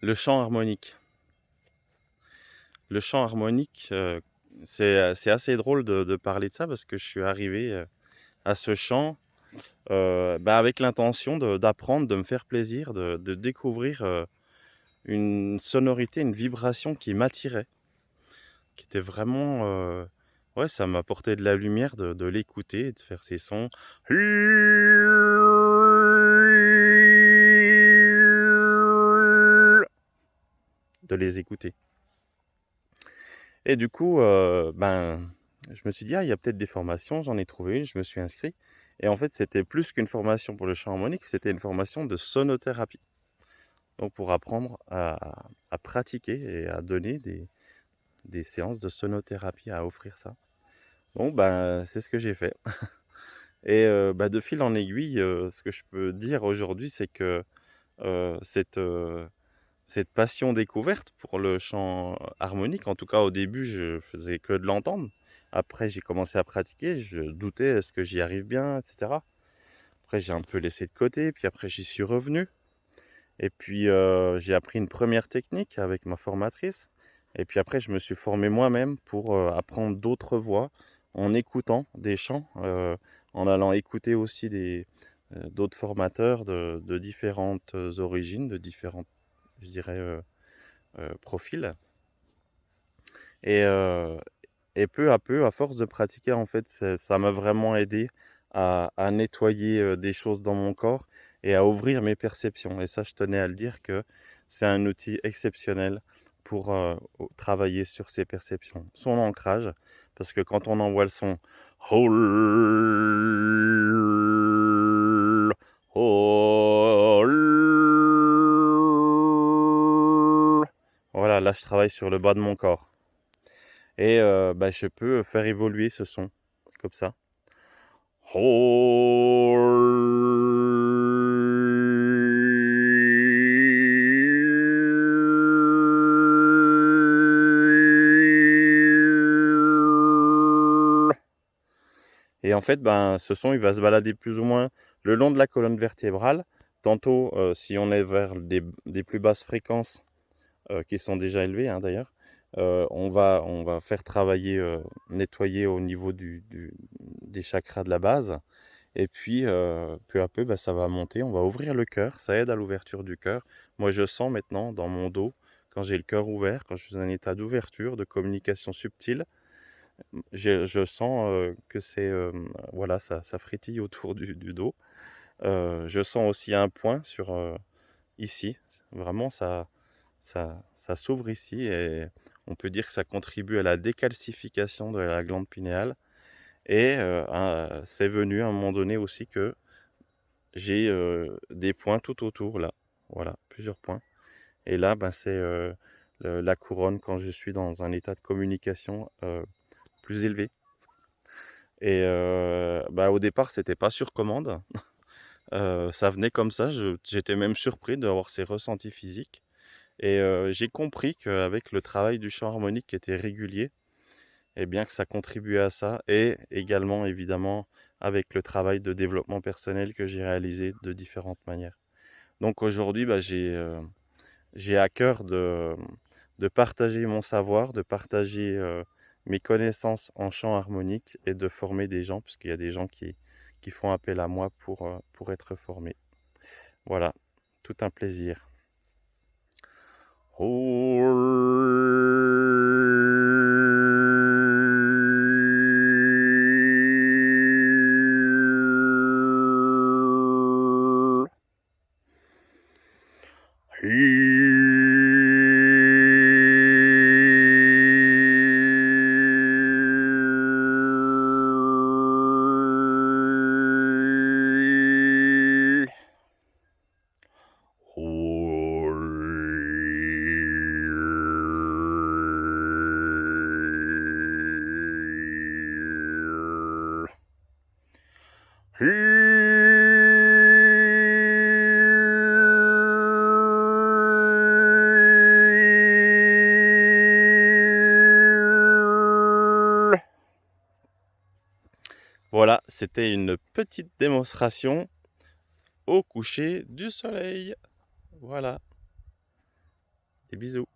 Le chant harmonique. Le chant harmonique, c'est assez drôle de parler de ça parce que je suis arrivé, à ce chant, avec l'intention d'apprendre, de me faire plaisir, de découvrir, une sonorité, une vibration qui m'attirait, qui était vraiment, ouais, ça m'apportait de la lumière de l'écouter et de faire ces sons. De les écouter. Et du coup, je me suis dit: «Ah, il y a peut-être des formations», j'en ai trouvé une, je me suis inscrit et en fait, c'était plus qu'une formation pour le chant harmonique, c'était une formation de sonothérapie. Donc pour apprendre à pratiquer et à donner des séances de sonothérapie, à offrir ça. Donc c'est ce que j'ai fait et de fil en aiguille, ce que je peux dire aujourd'hui, c'est que, heu, cette, heu cette passion découverte pour le chant harmonique, en tout cas au début, je faisais que de l'entendre. Après, j'ai commencé à pratiquer, je doutais, est-ce que j'y arrive bien, et cetera. Après, j'ai un peu laissé de côté, puis après, j'y suis revenu. Et puis, j'ai appris une première technique avec ma formatrice. Et puis après, je me suis formé moi-même pour apprendre d'autres voix en écoutant des chants, en allant écouter aussi d'autres formateurs de différentes origines, de différentes, je dirais, profils. Et, et peu à peu, à force de pratiquer, en fait, ça m'a vraiment aidé à nettoyer des choses dans mon corps et à ouvrir mes perceptions. Et ça, je tenais à le dire que c'est un outil exceptionnel pour travailler sur ses perceptions. Son ancrage, parce que quand on envoie le son, voilà, là, je travaille sur le bas de mon corps. Et je peux faire évoluer ce son, comme ça. Et en fait, ce son, il va se balader plus ou moins le long de la colonne vertébrale. Tantôt, si on est vers des plus basses fréquences, qui sont déjà élevées, hein, d'ailleurs, on va faire travailler, nettoyer au niveau des chakras de la base. Et puis, peu à peu, ça va monter. On va ouvrir le cœur. Ça aide à l'ouverture du cœur. Moi, je sens maintenant dans mon dos, quand j'ai le cœur ouvert, quand je suis dans un état d'ouverture, de communication subtile, je sens que c'est, voilà, ça frétille autour du dos. Je sens aussi un point sur, ici. Vraiment, ça s'ouvre ici et on peut dire que ça contribue à la décalcification de la glande pinéale. Et c'est venu à un moment donné aussi que j'ai, des points tout autour là, voilà, plusieurs points. Et là, c'est, la couronne quand je suis dans un état de communication, plus élevé. Et au départ, c'était pas sur commande, ça venait comme ça, j'étais même surpris d'avoir ces ressentis physiques. Et j'ai compris qu'avec le travail du chant harmonique qui était régulier, et bien que ça contribuait à ça et également évidemment avec le travail de développement personnel que j'ai réalisé de différentes manières. Donc aujourd'hui, j'ai à cœur de partager mon savoir, de partager, mes connaissances en chant harmonique et de former des gens, puisqu'il y a des gens qui font appel à moi pour être formés. Voilà, tout un plaisir. Voilà, c'était une petite démonstration au coucher du soleil. Voilà. et bisous.